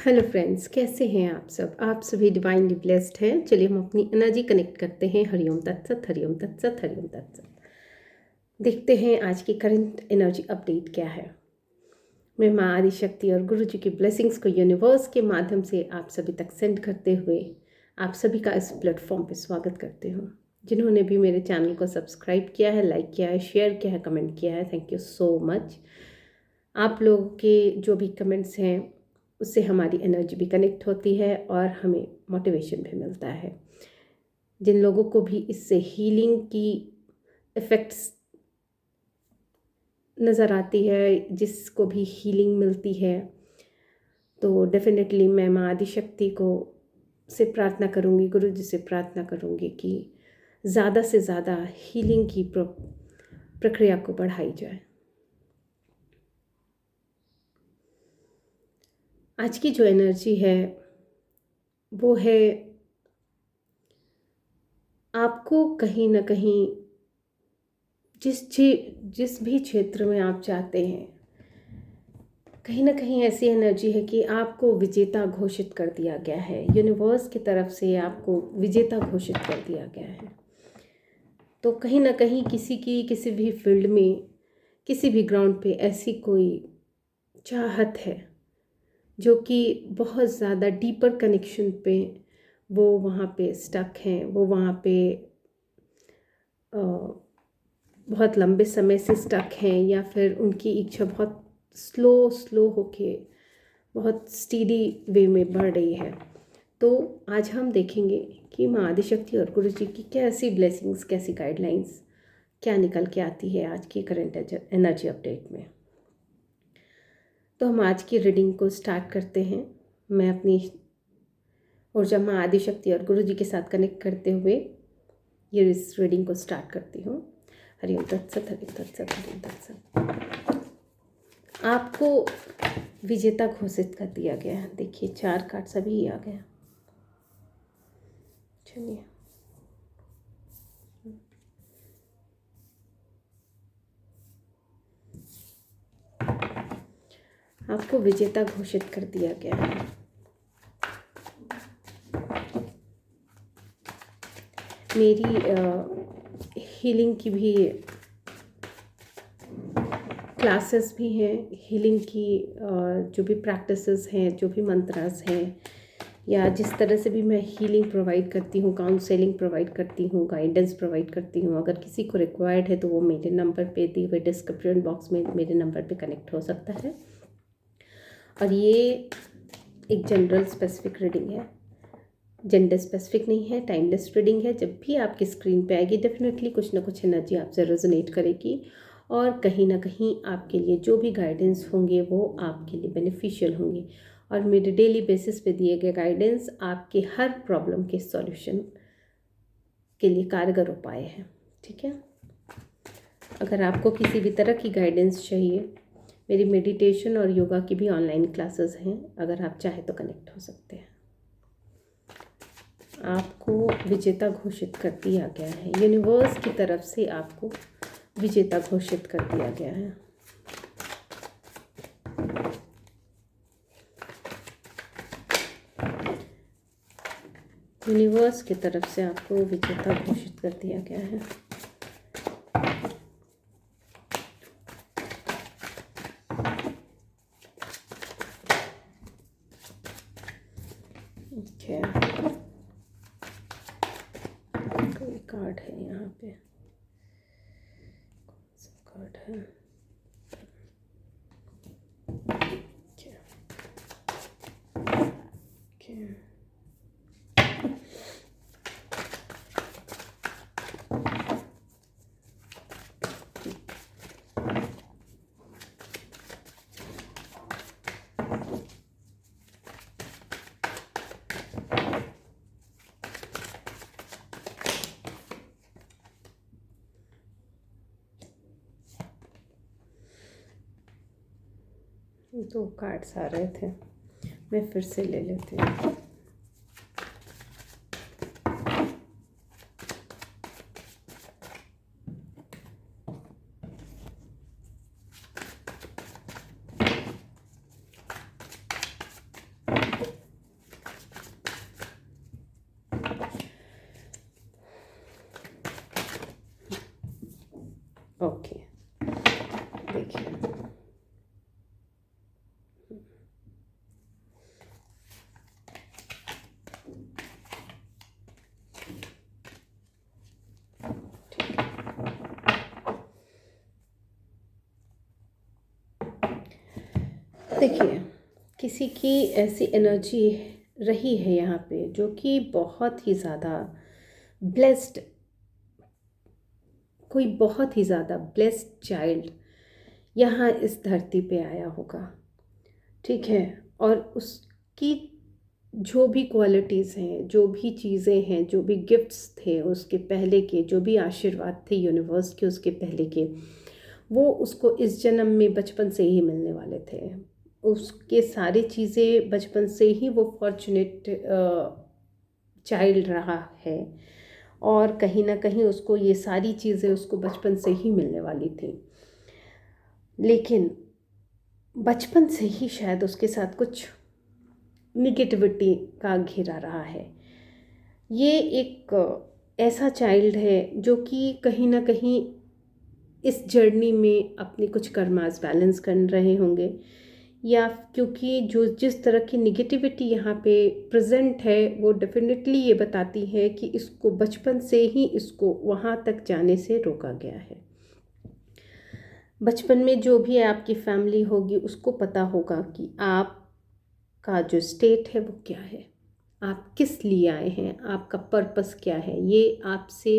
Hello friends, कैसे हैं आप सब? आप सभी डिवाइनली ब्लेस्ड हैं। चलिए हम अपनी एनर्जी कनेक्ट करते हैं। हरिओम तत्सत, हरिओम तत्सत, हरिओम तत्सत। देखते हैं आज की करंट एनर्जी अपडेट क्या है। मैं माँ आदिशक्ति और गुरु जी की ब्लेसिंग्स को यूनिवर्स के माध्यम से आप सभी तक सेंड करते हुए आप सभी का इस प्लेटफॉर्म पे स्वागत करते हूँ। जिन्होंने भी मेरे चैनल को सब्सक्राइब किया है, लाइक किया है, शेयर किया है, कमेंट किया है, थैंक यू सो मच। आप लोगों के जो भी कमेंट्स हैं उससे हमारी एनर्जी भी कनेक्ट होती है और हमें मोटिवेशन भी मिलता है। जिन लोगों को भी इससे हीलिंग की इफ़ेक्ट्स नज़र आती है, जिसको भी हीलिंग मिलती है, तो डेफिनेटली मैं माँ आदिशक्ति को से प्रार्थना करूँगी, गुरु जी से प्रार्थना करूँगी कि ज़्यादा से ज़्यादा हीलिंग की प्रक्रिया को बढ़ाई जाए। आज की जो एनर्जी है वो है, आपको कहीं ना कहीं जिस भी क्षेत्र में आप जाते हैं, कहीं ना कहीं ऐसी एनर्जी है कि आपको विजेता घोषित कर दिया गया है। यूनिवर्स की तरफ से आपको विजेता घोषित कर दिया गया है। तो कहीं ना कहीं किसी भी फील्ड में, किसी भी ग्राउंड पे ऐसी कोई चाहत है जो कि बहुत ज़्यादा डीपर कनेक्शन पे वो वहाँ पे स्टक हैं, वो वहाँ पे बहुत लंबे समय से स्टक हैं, या फिर उनकी इच्छा बहुत स्लो होके बहुत स्टीडी वे में बढ़ रही है। तो आज हम देखेंगे कि माँ आदिशक्ति और गुरु जी की कैसी ब्लेसिंग्स, कैसी गाइडलाइंस क्या निकल के आती है आज की करंट एनर्जी अपडेट में। तो हम आज की रीडिंग को स्टार्ट करते हैं। मैं अपनी ऊर्जा माँ आदिशक्ति और गुरु जी के साथ कनेक्ट करते हुए ये इस रीडिंग को स्टार्ट करती हूँ। हरिओम तत्सत, हरिओम तत्सत, हरिओम तत्सत। आपको विजेता घोषित कर दिया गया है। देखिए 4 कार्ड सभी आ गया। चलिए, आपको विजेता घोषित कर दिया गया है। मेरी हीलिंग की भी क्लासेस भी हैं। हीलिंग की जो भी प्रैक्टिसेस हैं, जो भी मंत्रास हैं, या जिस तरह से भी मैं हीलिंग प्रोवाइड करती हूँ, काउंसलिंग प्रोवाइड करती हूँ, गाइडेंस प्रोवाइड करती हूँ, अगर किसी को रिक्वायर्ड है तो वो मेरे नंबर पे दिए हुए डिस्क्रिप्शन बॉक्स में मेरे नंबर पे कनेक्ट हो सकता है। और ये एक जनरल स्पेसिफिक रीडिंग है, जेंडर स्पेसिफिक नहीं है, टाइमलेस रीडिंग है। जब भी आपकी स्क्रीन पे आएगी डेफिनेटली कुछ ना कुछ एनर्जी आपसे रेजोनेट करेगी और कहीं ना कहीं आपके लिए जो भी गाइडेंस होंगे वो आपके लिए बेनिफिशियल होंगे। और मेरे डेली बेसिस पे दिए गए गाइडेंस आपके हर प्रॉब्लम के सॉल्यूशन के लिए कारगर उपाय है। ठीक है, अगर आपको किसी भी तरह की गाइडेंस चाहिए, मेरी मेडिटेशन और योगा की भी ऑनलाइन क्लासेस हैं, अगर आप चाहें तो कनेक्ट हो सकते हैं। आपको विजेता घोषित कर दिया गया है। यूनिवर्स की तरफ से आपको विजेता घोषित कर दिया गया है। यूनिवर्स की तरफ से आपको विजेता घोषित कर दिया गया है। ओके, कोई कार्ड है यहाँ पे, कौन सा कार्ड है? दो कार्ड्स आ रहे थे, मैं फिर से ले लेती हूँ। ओके, देखिए देखिए किसी की ऐसी एनर्जी रही है यहाँ पे जो कि बहुत ही ज़्यादा ब्लेस्ड, कोई बहुत ही ज़्यादा ब्लेस्ड चाइल्ड यहाँ इस धरती पे आया होगा, ठीक है। और उसकी जो भी क्वालिटीज़ हैं, जो भी चीज़ें हैं, जो भी गिफ्ट्स थे उसके पहले के, जो भी आशीर्वाद थे यूनिवर्स के उसके पहले के, वो उसको इस जन्म में बचपन से ही मिलने वाले थे। उसके सारी चीज़ें बचपन से ही वो फॉर्चुनेट चाइल्ड रहा है, और कहीं ना कहीं उसको ये सारी चीज़ें उसको बचपन से ही मिलने वाली थी। लेकिन बचपन से ही शायद उसके साथ कुछ निगेटिविटी का घेरा रहा है। ये एक ऐसा चाइल्ड है जो कि कहीं ना कहीं इस जर्नी में अपने कुछ कर्मास बैलेंस कर रहे होंगे, या क्योंकि जो जिस तरह की निगेटिविटी यहाँ पे प्रेजेंट है वो डेफिनेटली ये बताती है कि इसको बचपन से ही इसको वहाँ तक जाने से रोका गया है। बचपन में जो भी आपकी फैमिली होगी उसको पता होगा कि आपका जो स्टेट है वो क्या है, आप किस लिए आए हैं, आपका पर्पस क्या है। ये आपसे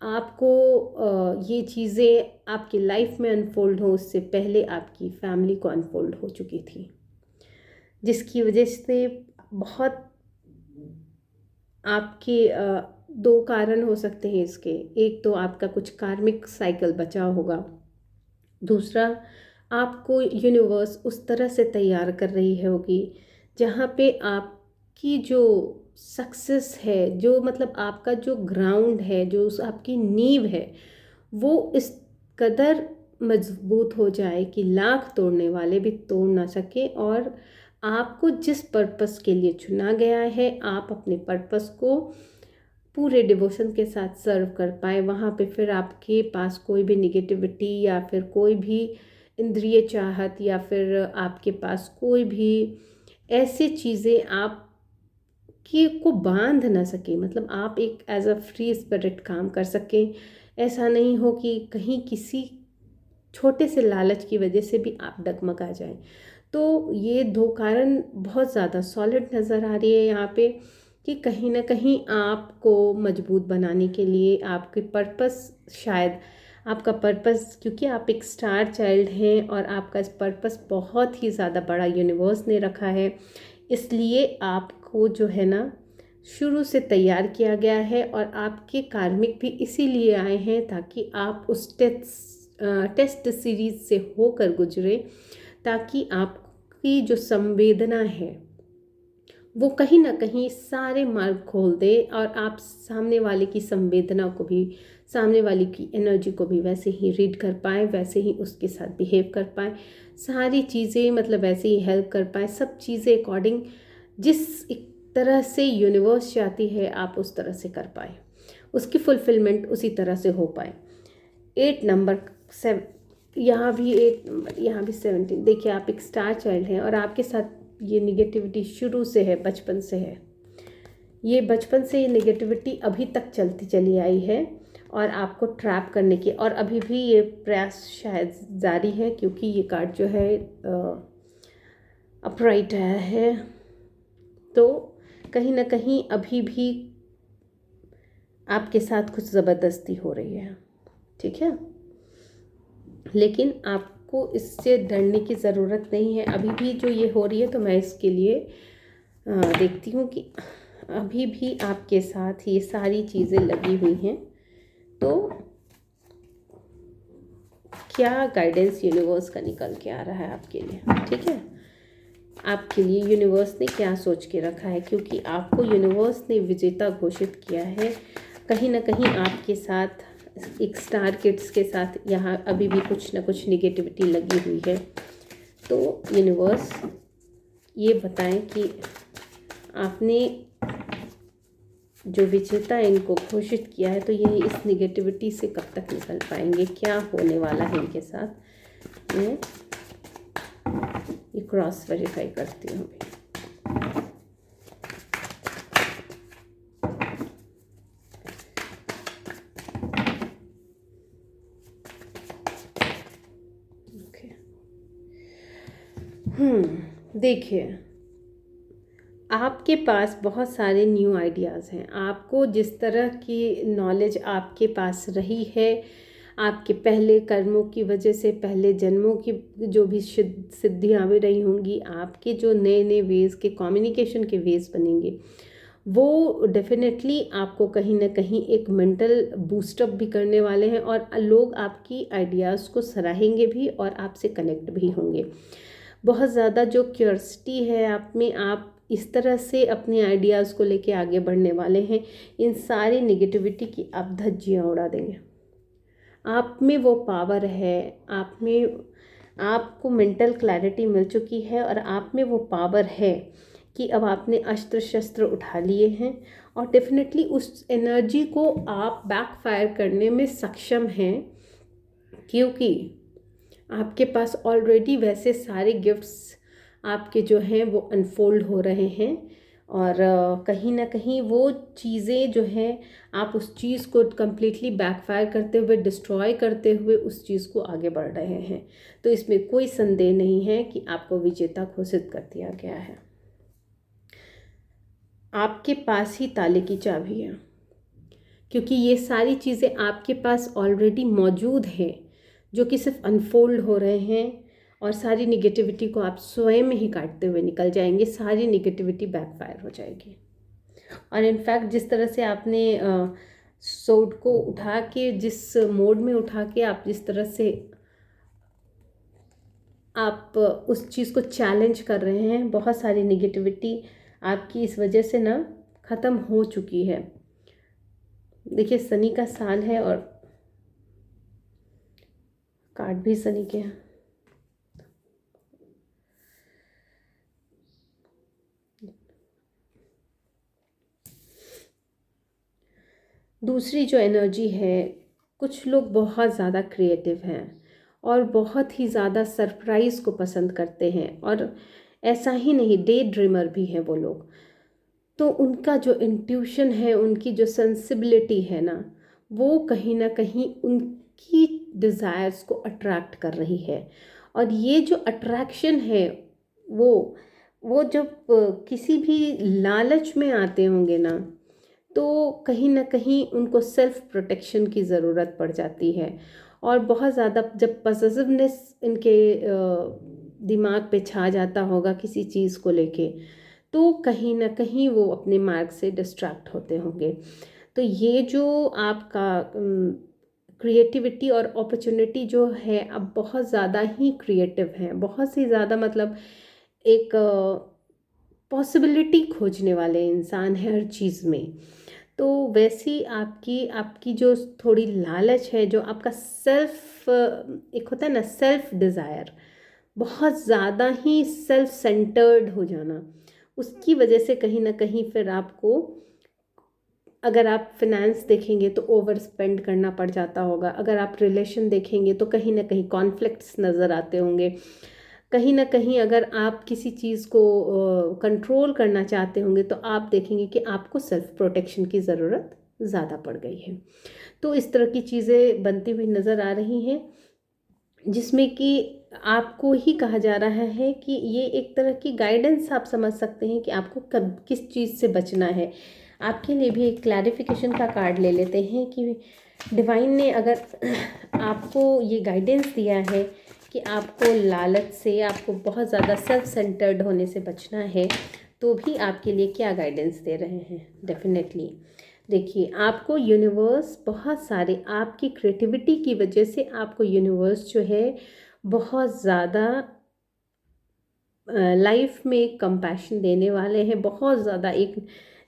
आपको ये चीज़ें आपकी लाइफ में अनफोल्ड हो उससे पहले आपकी फैमिली को अनफोल्ड हो चुकी थी, जिसकी वजह से बहुत आपके दो कारण हो सकते हैं इसके। एक तो आपका कुछ कार्मिक साइकिल बचा होगा, दूसरा आपको यूनिवर्स उस तरह से तैयार कर रही है होगी जहाँ पे आपकी जो सक्सेस है, जो मतलब आपका जो ग्राउंड है, जो उस आपकी नींव है, वो इस कदर मजबूत हो जाए कि लाख तोड़ने वाले भी तोड़ ना सके। और आपको जिस पर्पस के लिए चुना गया है आप अपने पर्पस को पूरे डिवोशन के साथ सर्व कर पाए। वहाँ पे फिर आपके पास कोई भी निगेटिविटी या फिर कोई भी इंद्रिय चाहत या फिर आपके पास कोई भी ऐसी चीज़ें आप कि को बांध ना सके, मतलब आप एक एज अ फ्री स्पिरिट काम कर सकें। ऐसा नहीं हो कि कहीं किसी छोटे से लालच की वजह से भी आप डगमगा जाएं। तो ये दो कारण बहुत ज़्यादा सॉलिड नज़र आ रही है यहाँ पे कि कहीं ना कहीं आपको मजबूत बनाने के लिए आपके पर्पस, शायद आपका पर्पस, क्योंकि आप एक स्टार चाइल्ड हैं और आपका इस पर्पस बहुत ही ज़्यादा बड़ा यूनिवर्स ने रखा है, इसलिए आपको जो है ना शुरू से तैयार किया गया है। और आपके कार्मिक भी इसीलिए आए हैं ताकि आप उस टेस्ट सीरीज से होकर गुजरे, ताकि आपकी जो संवेदना है वो कहीं ना कहीं सारे मार्ग खोल दे और आप सामने वाले की संवेदना को भी, सामने वाले की एनर्जी को भी वैसे ही रीड कर पाए, वैसे ही उसके साथ बिहेव कर पाए, सारी चीज़ें मतलब वैसे ही हेल्प कर पाए, सब चीज़ें अकॉर्डिंग जिस एक तरह से यूनिवर्स चाहती है आप उस तरह से कर पाए, उसकी फुलफिलमेंट उसी तरह से हो पाए। 8 नंबर 7, यहाँ भी 8 नंबर, यहाँ भी 17। देखिए आप एक स्टार चाइल्ड हैं और आपके साथ ये निगेटिविटी शुरू से है, बचपन से है। ये बचपन से ये निगेटिविटी अभी तक चलती चली आई है और आपको ट्रैप करने की, और अभी भी ये प्रयास शायद जारी है क्योंकि ये कार्ड जो है अपराइट आया है। तो कहीं ना कहीं अभी भी आपके साथ कुछ ज़बरदस्ती हो रही है, ठीक है। लेकिन आपको इससे डरने की ज़रूरत नहीं है। अभी भी जो ये हो रही है तो मैं इसके लिए देखती हूँ कि अभी भी आपके साथ ये सारी चीज़ें लगी हुई हैं। तो क्या गाइडेंस यूनिवर्स का निकल के आ रहा है आपके लिए, ठीक है। आपके लिए यूनिवर्स ने क्या सोच के रखा है, क्योंकि आपको यूनिवर्स ने विजेता घोषित किया है। कहीं ना कहीं आपके साथ एक स्टार किड्स के साथ यहाँ अभी भी कुछ ना कुछ निगेटिविटी लगी हुई है। तो यूनिवर्स ये बताएं कि आपने जो विजेता इनको घोषित किया है, तो ये इस निगेटिविटी से कब तक निकल पाएंगे, क्या होने वाला है इनके साथ। मैं ये क्रॉस वेरीफाई करती हूँ अभी। देखिए, आपके पास बहुत सारे न्यू आइडियाज़ हैं। आपको जिस तरह की नॉलेज आपके पास रही है, आपके पहले कर्मों की वजह से, पहले जन्मों की जो भी सिद्धियाँ भी रही होंगी, आपके जो नए नए वेज़ के कम्युनिकेशन के वेज़ बनेंगे, वो डेफिनेटली आपको कहीं ना कहीं एक मेंटल बूस्टअप भी करने वाले हैं, और लोग आपकी आइडियाज़ को सराहेंगे भी और आपसे कनेक्ट भी होंगे। बहुत ज़्यादा जो क्यूरियोसिटी है आप में, आप इस तरह से अपने आइडियाज़ को लेके आगे बढ़ने वाले हैं, इन सारी निगेटिविटी की आप धज्जियाँ उड़ा देंगे। आप में वो पावर है, आप में, आपको मेंटल क्लैरिटी मिल चुकी है, और आप में वो पावर है कि अब आपने अस्त्र शस्त्र उठा लिए हैं, और डेफिनेटली उस एनर्जी को आप बैकफायर करने में सक्षम हैं, क्योंकि आपके पास ऑलरेडी वैसे सारे गिफ्ट्स आपके जो हैं वो अनफोल्ड हो रहे हैं, और कहीं ना कहीं वो चीज़ें जो हैं, आप उस चीज़ को कम्प्लीटली बैकफायर करते हुए, डिस्ट्रॉय करते हुए उस चीज़ को आगे बढ़ रहे हैं। तो इसमें कोई संदेह नहीं है कि आपको विजेता घोषित कर दिया गया है। आपके पास ही ताले की चाबी है, क्योंकि ये सारी चीज़ें आपके पास ऑलरेडी मौजूद हैं, जो कि सिर्फ अनफोल्ड हो रहे हैं, और सारी निगेटिविटी को आप स्वयं ही काटते हुए निकल जाएंगे। सारी निगेटिविटी बैकफायर हो जाएगी। और इनफैक्ट जिस तरह से आपने सोड को उठा के, जिस मोड में उठा के आप जिस तरह से आप उस चीज़ को चैलेंज कर रहे हैं, बहुत सारी निगेटिविटी आपकी इस वजह से ना ख़त्म हो चुकी है। देखिए, शनि का साल है और कार्ड भी शनि के हैं। दूसरी जो एनर्जी है, कुछ लोग बहुत ज़्यादा क्रिएटिव हैं और बहुत ही ज़्यादा सरप्राइज़ को पसंद करते हैं, और ऐसा ही नहीं, डे ड्रीमर भी हैं वो लोग। तो उनका जो इंट्यूशन है, उनकी जो सेंसिबिलिटी है ना, वो कहीं ना कहीं उनकी डिज़ायर्स को अट्रैक्ट कर रही है। और ये जो अट्रैक्शन है, वो जब किसी भी लालच में आते होंगे ना, तो कहीं ना कहीं उनको सेल्फ प्रोटेक्शन की ज़रूरत पड़ जाती है। और बहुत ज़्यादा जब पॉसेसिवनेस इनके दिमाग पे छा जाता होगा किसी चीज़ को लेके, तो कहीं ना कहीं वो अपने मार्ग से डिस्ट्रैक्ट होते होंगे। तो ये जो आपका क्रिएटिविटी और अपॉर्चुनिटी जो है, अब बहुत ज़्यादा ही क्रिएटिव है, बहुत ही ज़्यादा, मतलब एक पॉसिबिलिटी खोजने वाले इंसान है हर चीज़ में। तो वैसी आपकी आपकी जो थोड़ी लालच है, जो आपका सेल्फ, एक होता है ना सेल्फ डिज़ायर, बहुत ज़्यादा ही सेल्फ सेंटर्ड हो जाना, उसकी वजह से कहीं ना कहीं फिर आपको, अगर आप फिनेंस देखेंगे तो ओवर स्पेंड करना पड़ जाता होगा, अगर आप रिलेशन देखेंगे तो कहीं ना कहीं कॉन्फ्लिक्ट्स नज़र आते होंगे, कहीं ना कहीं अगर आप किसी चीज़ को कंट्रोल करना चाहते होंगे तो आप देखेंगे कि आपको सेल्फ प्रोटेक्शन की ज़रूरत ज़्यादा पड़ गई है। तो इस तरह की चीज़ें बनती हुई नज़र आ रही हैं, जिसमें कि आपको ही कहा जा रहा है कि ये एक तरह की गाइडेंस आप समझ सकते हैं कि आपको कब किस चीज़ से बचना है। आपके लिए भी एक क्लैरिफिकेशन का कार्ड ले लेते हैं कि डिवाइन ने अगर आपको ये गाइडेंस दिया है कि आपको लालच से, आपको बहुत ज़्यादा सेल्फ सेंटर्ड होने से बचना है, तो भी आपके लिए क्या गाइडेंस दे रहे हैं। डेफिनेटली देखिए, आपको यूनिवर्स बहुत सारे, आपकी क्रिएटिविटी की वजह से आपको यूनिवर्स जो है बहुत ज़्यादा लाइफ में कंपैशन देने वाले हैं, बहुत ज़्यादा। एक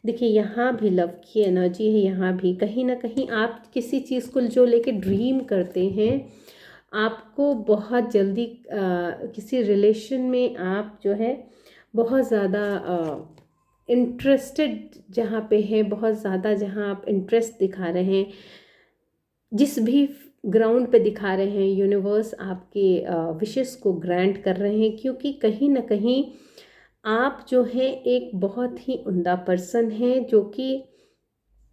देखिए, यहाँ भी लव की एनर्जी है, यहाँ भी कहीं ना कहीं आप किसी चीज़ को जो लेके ड्रीम करते हैं, आपको बहुत जल्दी किसी रिलेशन में आप जो है बहुत ज़्यादा इंटरेस्टेड जहाँ पे है, बहुत ज़्यादा जहाँ आप इंटरेस्ट दिखा रहे हैं, जिस भी ग्राउंड पे दिखा रहे हैं, यूनिवर्स आपके विशेस को ग्रांट कर रहे हैं, क्योंकि कहीं ना कहीं आप जो है एक बहुत ही उम्दा पर्सन हैं, जो कि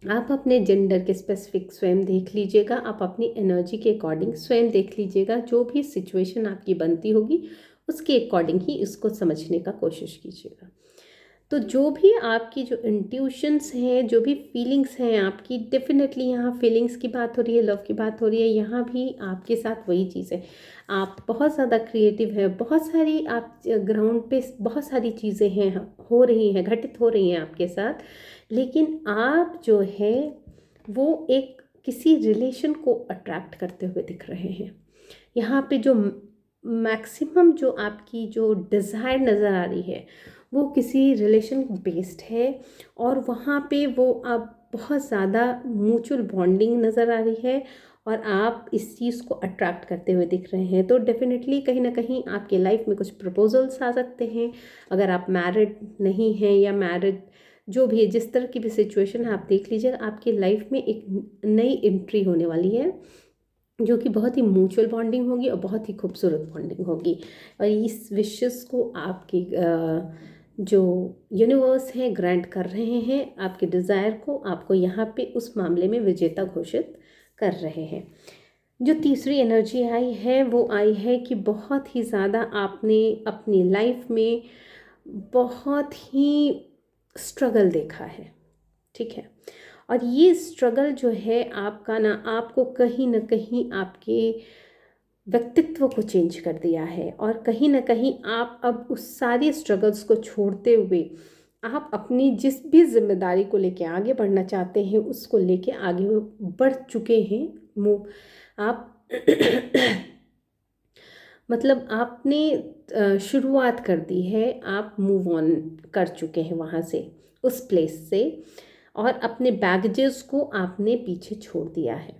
आप अपने जेंडर के स्पेसिफिक स्वयं देख लीजिएगा, आप अपनी एनर्जी के अकॉर्डिंग स्वयं देख लीजिएगा, जो भी सिचुएशन आपकी बनती होगी उसके अकॉर्डिंग ही इसको समझने का कोशिश कीजिएगा। तो जो भी आपकी जो इंट्यूशंस हैं, जो भी फीलिंग्स हैं आपकी, डेफिनेटली यहाँ फीलिंग्स की बात हो रही है, लव की बात हो रही है, यहाँ भी आपके साथ वही चीज़ है। आप बहुत ज़्यादा क्रिएटिव है, बहुत सारी आप ग्राउंड पे बहुत सारी चीज़ें हैं, हो रही हैं, घटित हो रही हैं आपके साथ, लेकिन आप जो है वो एक किसी रिलेशन को अट्रैक्ट करते हुए दिख रहे हैं। यहाँ पे जो मैक्सिमम जो आपकी जो डिज़ायर नज़र आ रही है वो किसी रिलेशन बेस्ड है, और वहाँ पे वो आप बहुत ज़्यादा म्यूचुअल बॉन्डिंग नज़र आ रही है, और आप इस चीज़ को अट्रैक्ट करते हुए दिख रहे हैं। तो डेफिनेटली कहीं ना कहीं आपके लाइफ में कुछ प्रपोजल्स आ सकते हैं, अगर आप मैरिड नहीं हैं या मैरिड, जो भी है, जिस तरह की भी सिचुएशन है, आप देख लीजिए आपकी लाइफ में एक नई एंट्री होने वाली है, जो कि बहुत ही म्यूचुअल बॉन्डिंग होगी और बहुत ही खूबसूरत बॉन्डिंग होगी। और इस विशेस को आपकी जो यूनिवर्स है ग्रांट कर रहे हैं, आपके डिज़ायर को आपको यहाँ पे उस मामले में विजेता घोषित कर रहे हैं। जो तीसरी एनर्जी आई है वो आई है कि बहुत ही ज़्यादा आपने अपनी लाइफ में बहुत ही स्ट्रगल देखा है, ठीक है, और ये स्ट्रगल जो है आपका ना, आपको कहीं ना कहीं आपके व्यक्तित्व को चेंज कर दिया है, और कहीं ना कहीं आप अब उस सारी स्ट्रगल्स को छोड़ते हुए आप अपनी जिस भी जिम्मेदारी को लेके आगे बढ़ना चाहते हैं उसको लेके आगे बढ़ चुके हैं। आप मतलब आपने शुरुआत कर दी है, आप मूव ऑन कर चुके हैं वहाँ से, उस प्लेस से, और अपने बैगेजेस को आपने पीछे छोड़ दिया है,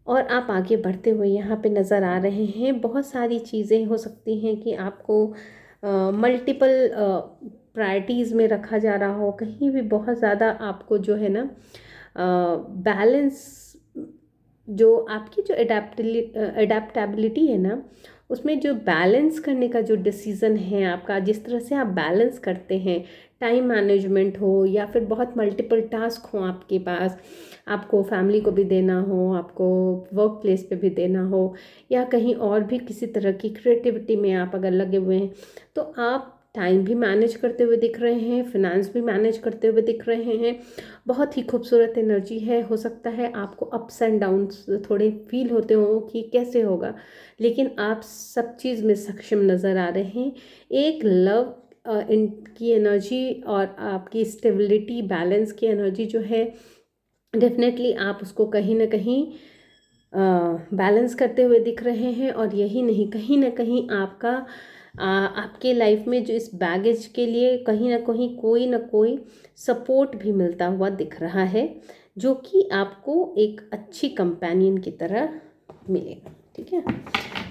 और आप आगे बढ़ते हुए यहाँ पे नज़र आ रहे हैं। बहुत सारी चीज़ें हो सकती हैं कि आपको मल्टीपल प्रायोरिटीज़ में रखा जा रहा हो, कहीं भी बहुत ज़्यादा आपको जो है ना बैलेंस, जो आपकी जो एडेप्टेबिलिटी है ना, उसमें जो बैलेंस करने का जो डिसीज़न है आपका, जिस तरह से आप बैलेंस करते हैं, टाइम मैनेजमेंट हो या फिर बहुत मल्टीपल टास्क हो आपके पास, आपको फैमिली को भी देना हो, आपको वर्क प्लेस पे भी देना हो, या कहीं और भी किसी तरह की क्रिएटिविटी में आप अगर लगे हुए हैं, तो आप टाइम भी मैनेज करते हुए दिख रहे हैं, फिनेंस भी मैनेज करते हुए दिख रहे हैं। बहुत ही खूबसूरत एनर्जी है। हो सकता है आपको अप्स एंड डाउन्स थोड़े फील होते हो कि कैसे होगा, लेकिन आप सब चीज़ में सक्षम नज़र आ रहे हैं। एक लव इनकी एनर्जी और आपकी स्टेबिलिटी, बैलेंस की एनर्जी जो है, डेफिनेटली आप उसको कहीं ना कहीं बैलेंस करते हुए दिख रहे हैं। और यही नहीं, कहीं ना कहीं आपका आपके लाइफ में जो इस बैगेज के लिए कहीं ना कोई सपोर्ट भी मिलता हुआ दिख रहा है, जो कि आपको एक अच्छी कंपेनियन की तरह मिलेगा, ठीक है।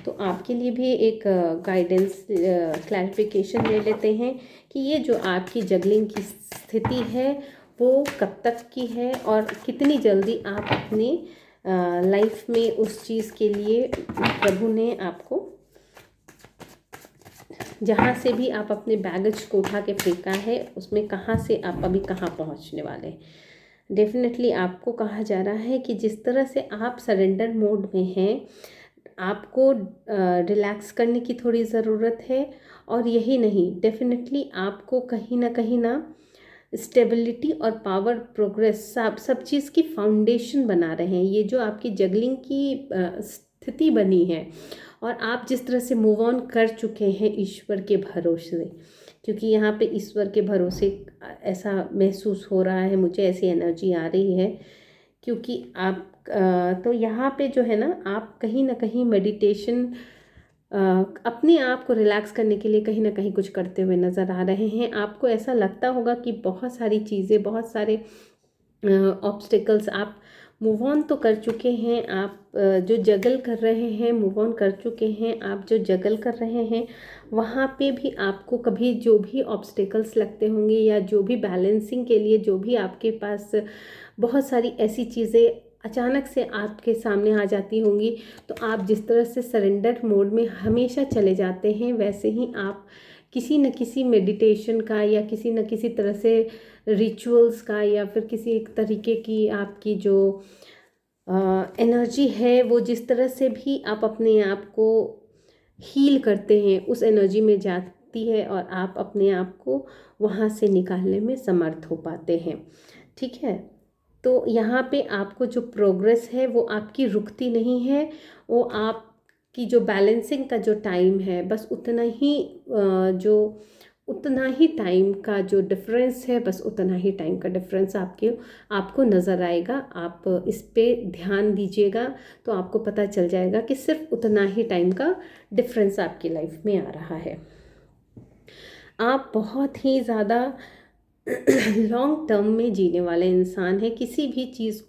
तो आपके लिए भी एक गाइडेंस क्लैरिफिकेशन ले लेते हैं कि ये जो आपकी जगलिंग की स्थिति है वो कब तक की है, और कितनी जल्दी आप अपनी लाइफ में उस चीज़ के लिए प्रभु ने आपको, जहाँ से भी आप अपने बैगेज को उठा के फेंका है, उसमें कहाँ से आप अभी कहाँ पहुँचने वाले हैं। डेफिनेटली आपको कहा जा रहा है कि जिस तरह से आप सरेंडर मोड में हैं, आपको रिलैक्स करने की थोड़ी ज़रूरत है। और यही नहीं, डेफिनेटली आपको कहीं ना स्टेबिलिटी और पावर, प्रोग्रेस, सब चीज़ की फाउंडेशन बना रहे हैं। ये जो आपकी जगलिंग की स्थिति बनी है, और आप जिस तरह से मूव ऑन कर चुके हैं ईश्वर के भरोसे, क्योंकि यहाँ पे ईश्वर के भरोसे ऐसा महसूस हो रहा है, मुझे ऐसी एनर्जी आ रही है, क्योंकि आप तो यहाँ पे जो है ना, आप कहीं ना कहीं मेडिटेशन, अपने आप को रिलैक्स करने के लिए कहीं ना कहीं कुछ करते हुए नज़र आ रहे हैं। आपको ऐसा लगता होगा कि बहुत सारी चीज़ें, बहुत सारे ऑब्स्टिकल्स आप मूव ऑन तो कर चुके हैं आप, जो जगल कर रहे हैं मूव ऑन कर चुके हैं आप, जो जगल कर रहे हैं वहाँ पे भी आपको कभी जो भी ऑब्स्टेकल्स लगते होंगे या जो भी बैलेंसिंग के लिए जो भी आपके पास बहुत सारी ऐसी चीज़ें अचानक से आपके सामने आ जाती होंगी, तो आप जिस तरह से सरेंडर मोड में हमेशा चले जाते हैं वैसे ही आप किसी न किसी मेडिटेशन का या किसी न किसी तरह से रिचुअल्स का या फिर किसी एक तरीके की आपकी जो एनर्जी है वो जिस तरह से भी आप अपने आप को हील करते हैं उस एनर्जी में जाती है और आप अपने आप को वहाँ से निकालने में समर्थ हो पाते हैं। ठीक है, तो यहाँ पे आपको जो प्रोग्रेस है वो आपकी रुकती नहीं है, वो आपकी जो बैलेंसिंग का जो टाइम है बस उतना ही जो उतना ही टाइम का जो डिफरेंस है, बस उतना ही टाइम का डिफरेंस आपको नज़र आएगा। आप इस पे ध्यान दीजिएगा तो आपको पता चल जाएगा कि सिर्फ उतना ही टाइम का डिफरेंस आपकी लाइफ में आ रहा है। आप बहुत ही ज़्यादा लॉन्ग टर्म में जीने वाले इंसान हैं। किसी भी चीज़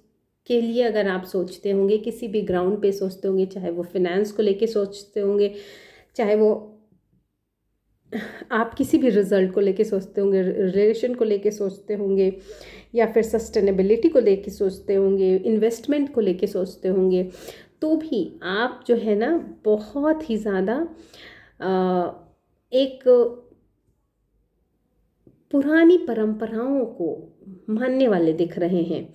के लिए अगर आप सोचते होंगे, किसी भी ग्राउंड पे सोचते होंगे, चाहे वो फिनेंस को लेके सोचते होंगे, चाहे वो आप किसी भी रिज़ल्ट को लेके सोचते होंगे, रिलेशन को लेके सोचते होंगे, या फिर सस्टेनेबिलिटी को लेके सोचते होंगे, इन्वेस्टमेंट को लेके सोचते होंगे, तो भी आप जो है ना बहुत ही ज़्यादा एक पुरानी परंपराओं को मानने वाले दिख रहे हैं,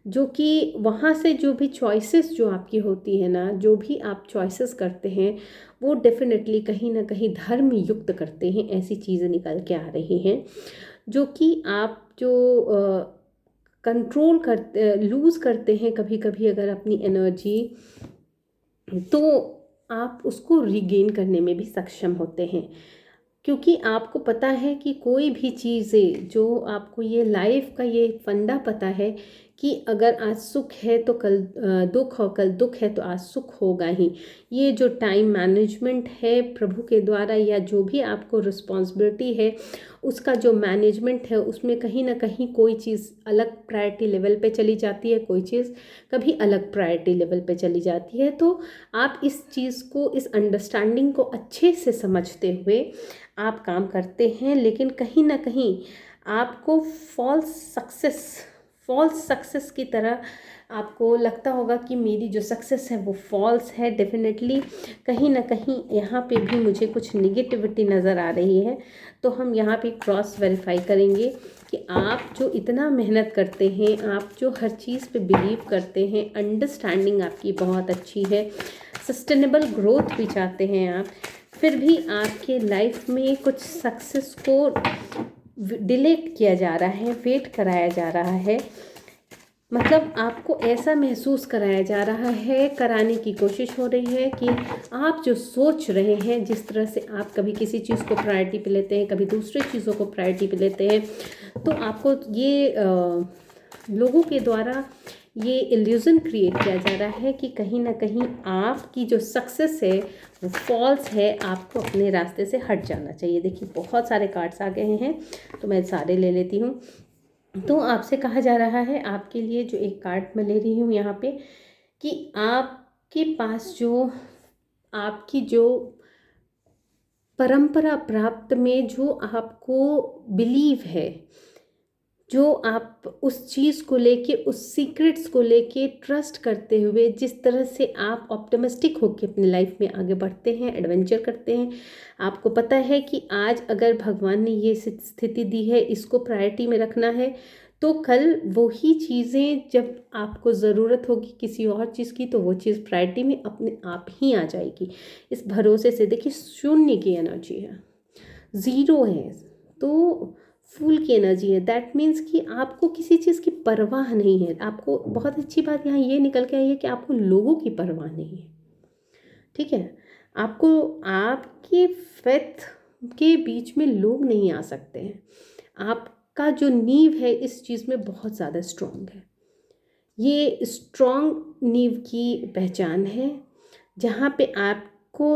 जो कि वहाँ से जो भी चॉइसेस जो आपकी होती है ना, जो भी आप चॉइसेस करते हैं वो डेफिनेटली कहीं ना कहीं धर्म युक्त करते हैं। ऐसी चीज़ें निकल के आ रही हैं जो कि आप जो कंट्रोल करते लूज़ करते हैं कभी कभी अगर अपनी एनर्जी, तो आप उसको रिगेन करने में भी सक्षम होते हैं। क्योंकि आपको पता है कि कोई भी चीज़ें जो आपको ये लाइफ का ये फंडा पता है कि अगर आज सुख है तो कल दुख, और कल दुख है तो आज सुख होगा ही। ये जो टाइम मैनेजमेंट है प्रभु के द्वारा, या जो भी आपको रिस्पॉन्सिबिलिटी है उसका जो मैनेजमेंट है, उसमें कहीं ना कहीं कोई चीज़ अलग प्रायोरिटी लेवल पे चली जाती है, कोई चीज़ कभी अलग प्रायोरिटी लेवल पे चली जाती है। तो आप इस चीज़ को, इस अंडरस्टैंडिंग को अच्छे से समझते हुए आप काम करते हैं, लेकिन कहीं ना कहीं आपको फॉल्स सक्सेस की तरह आपको लगता होगा कि मेरी जो सक्सेस है वो फॉल्स है। डेफिनेटली कहीं ना कहीं यहाँ पे भी मुझे कुछ निगेटिविटी नज़र आ रही है। तो हम यहाँ पे क्रॉस वेरीफाई करेंगे कि आप जो इतना मेहनत करते हैं, आप जो हर चीज़ पे बिलीव करते हैं, अंडरस्टैंडिंग आपकी बहुत अच्छी है, सस्टेनेबल ग्रोथ भी चाहते हैं आप, फिर भी आपके लाइफ में कुछ सक्सेस को डिले किया जा रहा है, वेट कराया जा रहा है। मतलब आपको ऐसा महसूस कराया जा रहा है, कराने की कोशिश हो रही है कि आप जो सोच रहे हैं, जिस तरह से आप कभी किसी चीज़ को प्रायोरिटी पे लेते हैं, कभी दूसरे चीज़ों को प्रायोरिटी पे लेते हैं, तो आपको ये लोगों के द्वारा ये इल्यूज़न क्रिएट किया जा रहा है कि कहीं ना कहीं आपकी जो सक्सेस है वो फॉल्स है, आपको अपने रास्ते से हट जाना चाहिए। देखिए बहुत सारे कार्ड्स आ गए हैं तो मैं सारे ले लेती हूँ। तो आपसे कहा जा रहा है, आपके लिए जो एक कार्ड मैं ले रही हूँ यहाँ पे, कि आपके पास जो आपकी जो परंपरा प्राप्त में जो आपको बिलीव है, जो आप उस चीज़ को लेके, उस सीक्रेट्स को लेके ट्रस्ट करते हुए जिस तरह से आप ऑप्टिमिस्टिक होकर अपनी लाइफ में आगे बढ़ते हैं, एडवेंचर करते हैं, आपको पता है कि आज अगर भगवान ने ये स्थिति दी है, इसको प्रायोरिटी में रखना है, तो कल वही चीज़ें जब आपको ज़रूरत होगी किसी और चीज़ की, तो वो चीज़ प्रायोरिटी में अपने आप ही आ जाएगी। इस भरोसे से देखिए, शून्य की एनर्जी है, ज़ीरो है, तो फूल की एनर्जी है। दैट मीन्स कि आपको किसी चीज़ की परवाह नहीं है। आपको बहुत अच्छी बात यहाँ ये निकल के आई है कि आपको लोगों की परवाह नहीं है। ठीक है, आपको आपके फेथ के बीच में लोग नहीं आ सकते हैं। आपका जो नींव है इस चीज़ में बहुत ज़्यादा स्ट्रॉन्ग है। ये स्ट्रॉन्ग नींव की पहचान है, जहाँ पे आपको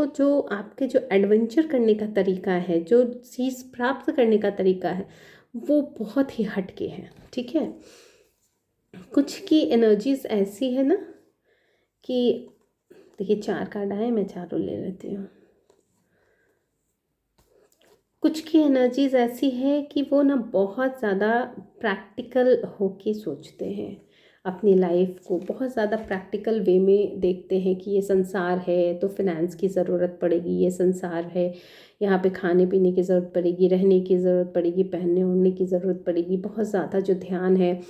जो आपके जो एडवेंचर करने का तरीका है, जो चीज़ प्राप्त करने का तरीका है, वो बहुत ही हटके है। ठीक है, कुछ की एनर्जीज ऐसी है ना कि देखिए 4 कार्ड आए, मैं चारों ले लेती हूँ। कुछ की एनर्जीज ऐसी है कि वो ना बहुत ज़्यादा प्रैक्टिकल होके सोचते हैं, अपनी लाइफ को बहुत ज़्यादा प्रैक्टिकल वे में देखते हैं कि ये संसार है तो फिनेंस की ज़रूरत पड़ेगी, ये संसार है यहाँ पे खाने पीने की ज़रूरत पड़ेगी, रहने की ज़रूरत पड़ेगी, पहनने ओढ़ने की ज़रूरत पड़ेगी, बहुत ज़्यादा जो ध्यान है।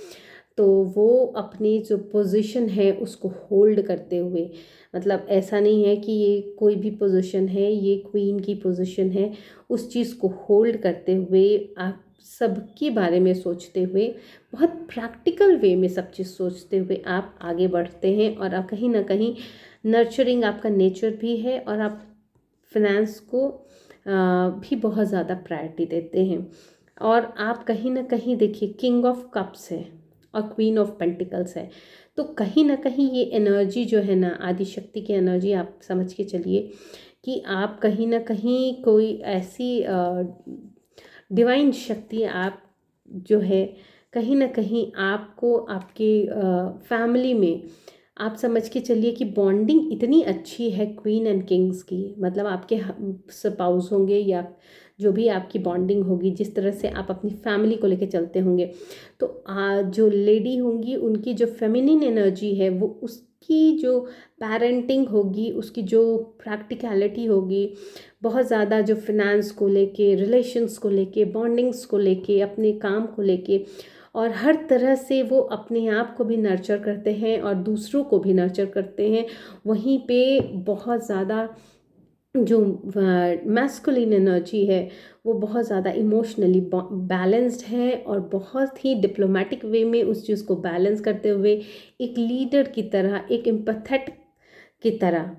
तो वो अपनी जो पोजीशन है उसको होल्ड करते हुए, मतलब ऐसा नहीं है कि ये कोई भी पोजीशन है, ये क्वीन की पोजीशन है, उस चीज़ को होल्ड करते हुए आप सबके बारे में सोचते हुए, बहुत प्रैक्टिकल वे में सब चीज़ सोचते हुए आप आगे बढ़ते हैं। और आप कहीं ना कहीं नर्चरिंग आपका नेचर भी है और आप फिनेंस को भी बहुत ज़्यादा प्रायोरिटी देते हैं। और आप कहीं ना कहीं देखिए किंग ऑफ कप्स है और क्वीन ऑफ पेंटिकल्स है, तो कहीं ना कहीं ये एनर्जी जो है ना, आदिशक्ति की एनर्जी, आप समझ के चलिए कि आप कहीं ना कहीं कोई ऐसी डिवाइन शक्ति आप जो है, कहीं ना कहीं आपको आपके फैमिली में, आप समझ के चलिए कि बॉन्डिंग इतनी अच्छी है क्वीन एंड किंग्स की, मतलब आपके स्पाउस होंगे या जो भी आपकी बॉन्डिंग होगी, जिस तरह से आप अपनी फैमिली को लेकर चलते होंगे, तो जो लेडी होंगी उनकी जो फेमिनिन एनर्जी है वो उसकी जो पेरेंटिंग होगी, उसकी जो प्रैक्टिकलिटी होगी, बहुत ज़्यादा जो फिनेंस को लेके, रिलेशंस को लेके, बॉन्डिंग्स को लेके, अपने काम को लेके, और हर तरह से वो अपने आप को भी नर्चर करते हैं और दूसरों को भी नर्चर करते हैं। वहीं पे बहुत ज़्यादा जो मैस्कुलिन एनर्जी है वो बहुत ज़्यादा इमोशनली बैलेंस्ड है और बहुत ही डिप्लोमेटिक वे में उस चीज़ को बैलेंस करते हुए, एक लीडर की तरह, एक एम्पैथेटिक की तरह,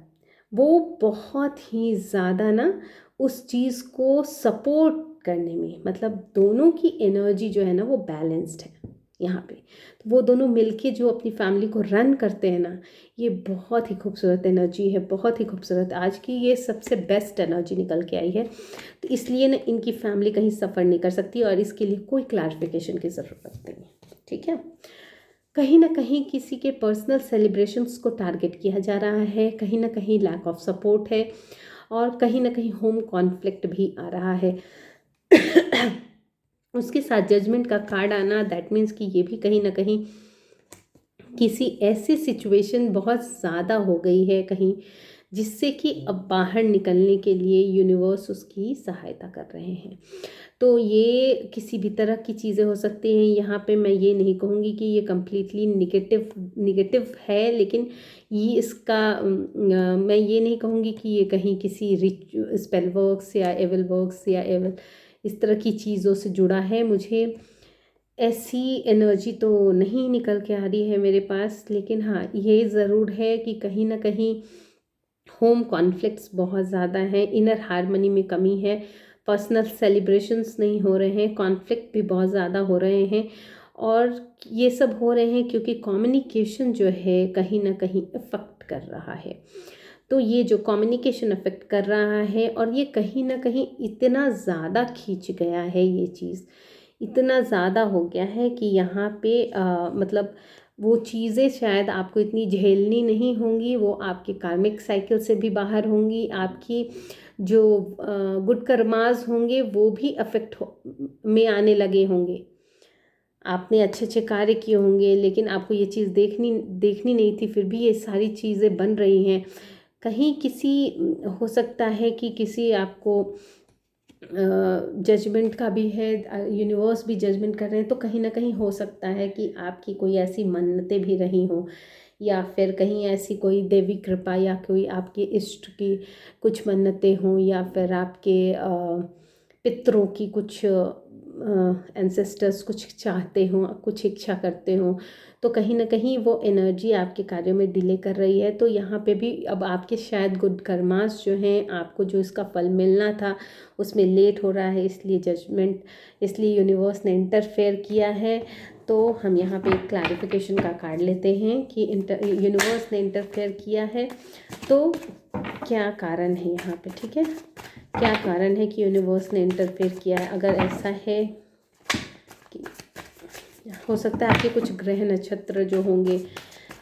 वो बहुत ही ज़्यादा ना उस चीज़ को सपोर्ट करने में, मतलब दोनों की एनर्जी जो है ना वो बैलेंस्ड है यहाँ पे। तो वो दोनों मिलके जो अपनी फैमिली को रन करते हैं ना, ये बहुत ही खूबसूरत एनर्जी है, बहुत ही खूबसूरत। आज की ये सबसे बेस्ट एनर्जी निकल के आई है, तो इसलिए ना इनकी फैमिली कहीं सफ़र नहीं कर सकती और इसके लिए कोई क्लैरिफिकेशन की ज़रूरत नहीं है, ठीक है। कहीं ना कहीं किसी के पर्सनल सेलिब्रेशंस को टारगेट किया जा रहा है, कहीं ना कहीं लैक ऑफ सपोर्ट है और कहीं ना कहीं होम कॉन्फ्लिक्ट भी आ रहा है। उसके साथ जजमेंट का कार्ड आना, दैट मीन्स कि ये भी कहीं ना कहीं किसी ऐसी सिचुएशन बहुत ज़्यादा हो गई है कहीं, जिससे कि अब बाहर निकलने के लिए यूनिवर्स उसकी सहायता कर रहे हैं। तो ये किसी भी तरह की चीज़ें हो सकती हैं। यहाँ पे मैं ये नहीं कहूँगी कि ये कम्प्लीटली निगेटिव है, लेकिन ये इसका मैं ये नहीं कहूँगी कि ये कहीं किसी रिच स्पेल वर्क्स या एविल वर्क्स या एविल इस तरह की चीज़ों से जुड़ा है। मुझे ऐसी एनर्जी तो नहीं निकल के आ रही है मेरे पास, लेकिन हाँ ये ज़रूर है कि कहीं ना कहीं होम कॉन्फ्लिक्ट्स बहुत ज़्यादा हैं, इनर हार्मनी में कमी है, पर्सनल सेलिब्रेशंस नहीं हो रहे हैं, कॉन्फ्लिक्ट भी बहुत ज़्यादा हो रहे हैं। और ये सब हो रहे हैं क्योंकि कम्युनिकेशन जो है कहीं ना कहीं अफेक्ट कर रहा है। तो ये जो कम्युनिकेशन अफेक्ट कर रहा है और ये कहीं ना कहीं इतना ज़्यादा खींच गया है, ये चीज़ इतना ज़्यादा हो गया है कि यहाँ पे मतलब वो चीज़ें शायद आपको इतनी झेलनी नहीं होंगी, वो आपके कार्मिक साइकिल से भी बाहर होंगी, आपकी जो गुड कर्मास होंगे वो भी अफेक्ट में आने लगे होंगे। आपने अच्छे अच्छे कार्य किए होंगे लेकिन आपको ये चीज़ देखनी देखनी नहीं थी, फिर भी ये सारी चीज़ें बन रही हैं। कहीं किसी हो सकता है कि किसी आपको जजमेंट का भी है, यूनिवर्स भी जजमेंट कर रहे हैं, तो कहीं ना कहीं हो सकता है कि आपकी कोई ऐसी मन्नतें भी रही हों या फिर कहीं ऐसी कोई देवी कृपा या कोई आपके इष्ट की कुछ मन्नतें हों या फिर आपके पितरों की कुछ एंसेस्टर्स कुछ चाहते हों, कुछ इच्छा करते हों, तो कहीं ना कहीं वो एनर्जी आपके कार्यों में डिले कर रही है। तो यहाँ पे भी अब आपके शायद गुड कर्मास जो हैं, आपको जो इसका फल मिलना था उसमें लेट हो रहा है, इसलिए जजमेंट, इसलिए यूनिवर्स ने इंटरफेयर किया है। तो हम यहाँ पे एक क्लैरिफिकेशन का कार्ड लेते हैं कि यूनिवर्स ने इंटरफेयर किया है तो क्या कारण है यहाँ पे, ठीक है। क्या कारण है कि यूनिवर्स ने इंटरफेयर किया है? अगर ऐसा है कि हो सकता है आपके कुछ ग्रह नक्षत्र जो होंगे,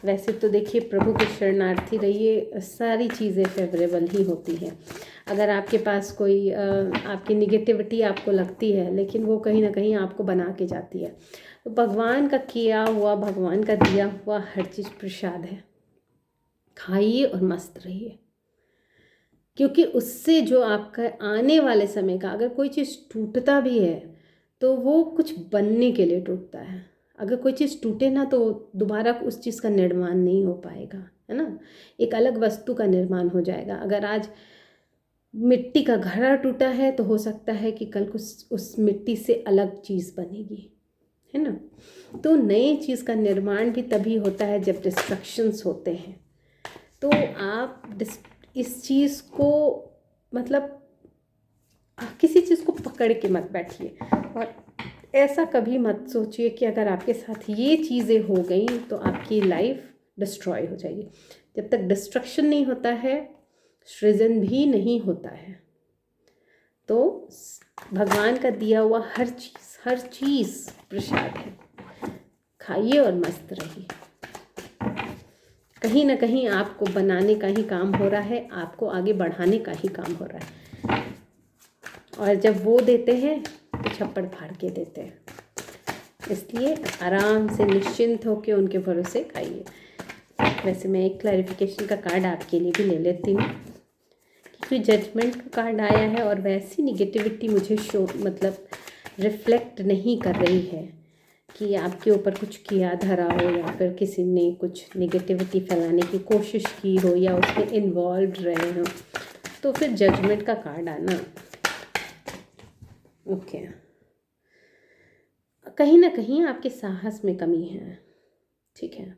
वैसे तो देखिए प्रभु के शरणार्थी रहिए, सारी चीज़ें फेवरेबल ही होती हैं। अगर आपके पास कोई आपकी निगेटिविटी आपको लगती है, लेकिन वो कहीं ना कहीं आपको बना के जाती है। तो भगवान का किया हुआ, भगवान का दिया हुआ हर चीज़ प्रसाद है, खाइए और मस्त रहिए। क्योंकि उससे जो आपका आने वाले समय का, अगर कोई चीज़ टूटता भी है तो वो कुछ बनने के लिए टूटता है। अगर कोई चीज़ टूटे ना तो दोबारा उस चीज़ का निर्माण नहीं हो पाएगा, है ना। एक अलग वस्तु का निर्माण हो जाएगा। अगर आज मिट्टी का घड़ा टूटा है तो हो सकता है कि कल कुछ उस मिट्टी से अलग चीज़ बनेगी, है ना। तो नई चीज़ का निर्माण भी तभी होता है जब डिस्ट्रक्शंस होते हैं। तो आप इस चीज़ को, मतलब किसी चीज़ को पकड़ के मत बैठिए, और ऐसा कभी मत सोचिए कि अगर आपके साथ ये चीज़ें हो गई तो आपकी लाइफ डिस्ट्रॉय हो जाएगी। जब तक डिस्ट्रक्शन नहीं होता है, सृजन भी नहीं होता है। तो भगवान का दिया हुआ हर चीज़ प्रसाद है, खाइए और मस्त रहिए। कहीं ना कहीं आपको बनाने का ही काम हो रहा है, आपको आगे बढ़ाने का ही काम हो रहा है। और जब वो देते हैं तो छप्पड़ फाड़ के देते हैं, इसलिए आराम से निश्चिंत होकर उनके भरोसे खाइए। वैसे मैं एक क्लैरिफिकेशन का कार्ड आपके लिए भी ले लेती हूँ, क्योंकि जजमेंट का कार्ड आया है और वैसी निगेटिविटी मुझे मतलब रिफ्लेक्ट नहीं कर रही है कि आपके ऊपर कुछ किया धरा हो, या फिर किसी ने कुछ निगेटिविटी फैलाने की कोशिश की हो, या उसमें इन्वॉल्व रहे हो। तो फिर जजमेंट का कार्ड आना, ओके। कहीं ना कहीं आपके साहस में कमी है, ठीक है,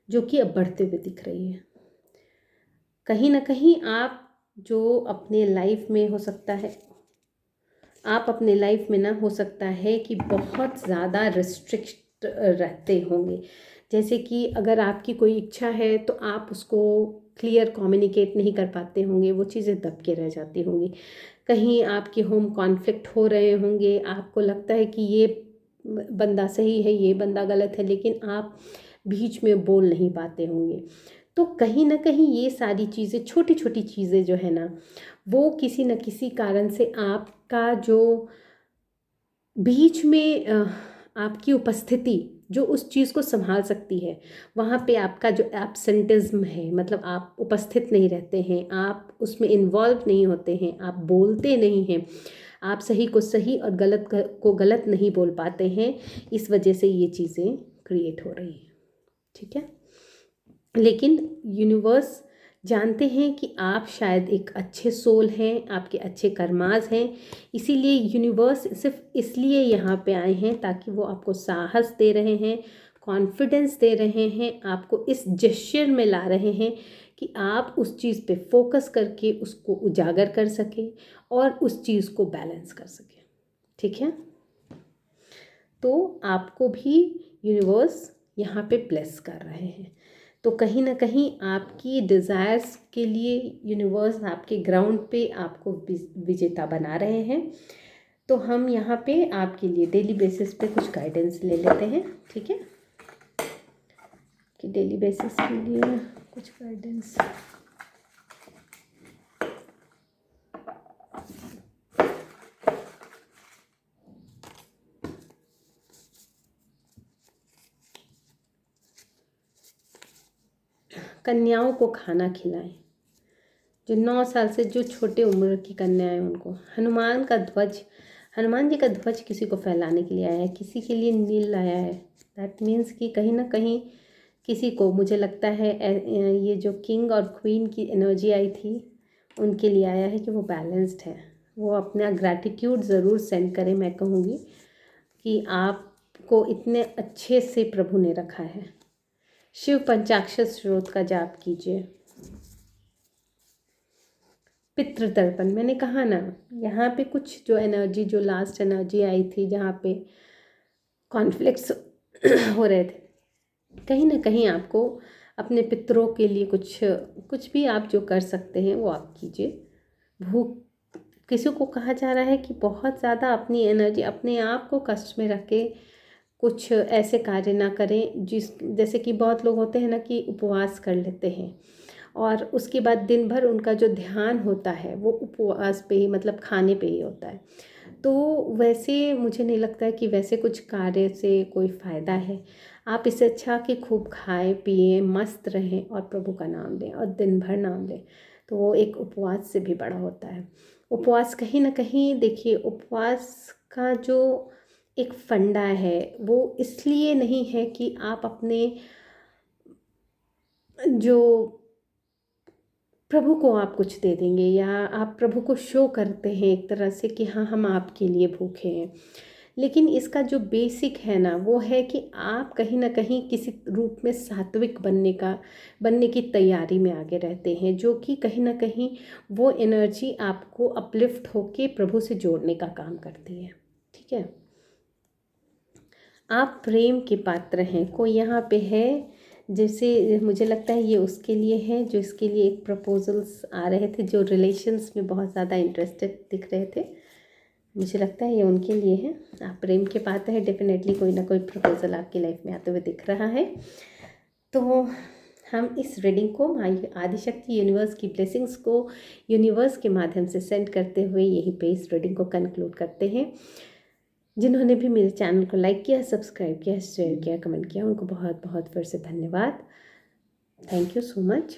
जो कि अब बढ़ते हुए दिख रही है। कहीं ना कहीं आप जो अपने लाइफ में, हो सकता है आप अपने लाइफ में ना, हो सकता है कि बहुत ज़्यादा रिस्ट्रिक्ट रहते होंगे। जैसे कि अगर आपकी कोई इच्छा है तो आप उसको क्लियर कम्युनिकेट नहीं कर पाते होंगे, वो चीज़ें दब के रह जाती होंगी। कहीं आपके होम कॉन्फ्लिक्ट हो रहे होंगे, आपको लगता है कि ये बंदा सही है, ये बंदा गलत है, लेकिन आप बीच में बोल नहीं पाते होंगे। तो कहीं ना कहीं ये सारी चीज़ें, छोटी छोटी चीज़ें जो है ना, वो किसी न किसी कारण से आपका जो बीच में आपकी उपस्थिति जो उस चीज़ को संभाल सकती है, वहाँ पे आपका जो एब्सेंटिज्म है, मतलब आप उपस्थित नहीं रहते हैं, आप उसमें इन्वॉल्व नहीं होते हैं, आप बोलते नहीं हैं, आप सही को सही और गलत को गलत नहीं बोल पाते हैं, इस वजह से ये चीज़ें क्रिएट हो रही हैं, ठीक है। लेकिन यूनिवर्स जानते हैं कि आप शायद एक अच्छे सोल हैं, आपके अच्छे कर्माज हैं, इसीलिए यूनिवर्स सिर्फ इसलिए यहाँ पे आए हैं ताकि वो आपको साहस दे रहे हैं, कॉन्फिडेंस दे रहे हैं, आपको इस जेस्चर में ला रहे हैं कि आप उस चीज़ पे फोकस करके उसको उजागर कर सकें और उस चीज़ को बैलेंस कर सकें, ठीक है। तो आपको भी यूनिवर्स यहाँ पे ब्लेस कर रहे हैं। तो कहीं ना कहीं आपकी डिज़ायर्स के लिए यूनिवर्स आपके ग्राउंड पे आपको विजेता बना रहे हैं। तो हम यहाँ पे आपके लिए डेली बेसिस पे कुछ गाइडेंस ले लेते हैं, ठीक है, कि डेली बेसिस के लिए कुछ गाइडेंस। कन्याओं को खाना खिलाएं, जो 9 साल से जो छोटे उम्र की कन्याएं, उनको हनुमान जी का ध्वज किसी को फैलाने के लिए आया है, किसी के लिए नील आया है। दैट मीन्स कि कहीं ना कहीं किसी को, मुझे लगता है ये जो किंग और क्वीन की एनर्जी आई थी, उनके लिए आया है कि वो बैलेंस्ड है, वो अपना ग्रैटिट्यूड ज़रूर सेंड करें। मैं कहूँगी कि आपको इतने अच्छे से प्रभु ने रखा है। शिव पंचाक्षर स्रोत का जाप कीजिए। पितृतर्पण, मैंने कहा ना, यहाँ पे कुछ जो एनर्जी, जो लास्ट एनर्जी आई थी जहाँ पे कॉन्फ्लिक्ट्स हो रहे थे, कहीं ना कहीं आपको अपने पितरों के लिए कुछ भी आप जो कर सकते हैं वो आप कीजिए। भूख, किसी को कहा जा रहा है कि बहुत ज़्यादा अपनी एनर्जी, अपने आप को कष्ट में रख के कुछ ऐसे कार्य ना करें जैसे कि बहुत लोग होते हैं ना कि उपवास कर लेते हैं और उसके बाद दिन भर उनका जो ध्यान होता है वो उपवास पे ही, मतलब खाने पे ही होता है। तो वैसे मुझे नहीं लगता है कि वैसे कुछ कार्य से कोई फ़ायदा है। आप इससे अच्छा कि खूब खाएं पिएं, मस्त रहें और प्रभु का नाम लें और दिन भर नाम लें, तो वो एक उपवास से भी बड़ा होता है। उपवास कहीं ना कहीं देखिए, उपवास का जो एक फंडा है वो इसलिए नहीं है कि आप अपने जो प्रभु को आप कुछ दे देंगे या आप प्रभु को शो करते हैं एक तरह से कि हाँ हम आपके लिए भूखे हैं। लेकिन इसका जो बेसिक है ना वो है कि आप कहीं ना कहीं किसी रूप में सात्विक बनने की तैयारी में आगे रहते हैं, जो कि कहीं ना कहीं वो एनर्जी आपको अपलिफ्ट होके प्रभु से जोड़ने का काम करती है। ठीक है, आप प्रेम के पात्र हैं। कोई यहाँ पे है, जैसे मुझे लगता है ये उसके लिए है जो इसके लिए एक प्रपोजल्स आ रहे थे, जो रिलेशंस में बहुत ज़्यादा इंटरेस्टेड दिख रहे थे। मुझे लगता है ये उनके लिए है। आप प्रेम के पात्र हैं, डेफिनेटली कोई ना कोई प्रपोजल आपकी लाइफ में आते हुए दिख रहा है। तो हम इस रीडिंग को माई आदिशक्ति यूनिवर्स की ब्लेसिंग्स को यूनिवर्स के माध्यम से सेंड करते हुए यहीं पे इस रीडिंग को कंक्लूड करते हैं। जिन्होंने भी मेरे चैनल को लाइक किया, सब्सक्राइब किया, शेयर किया, कमेंट किया, उनको बहुत बहुत फिर से धन्यवाद। Thank you so much.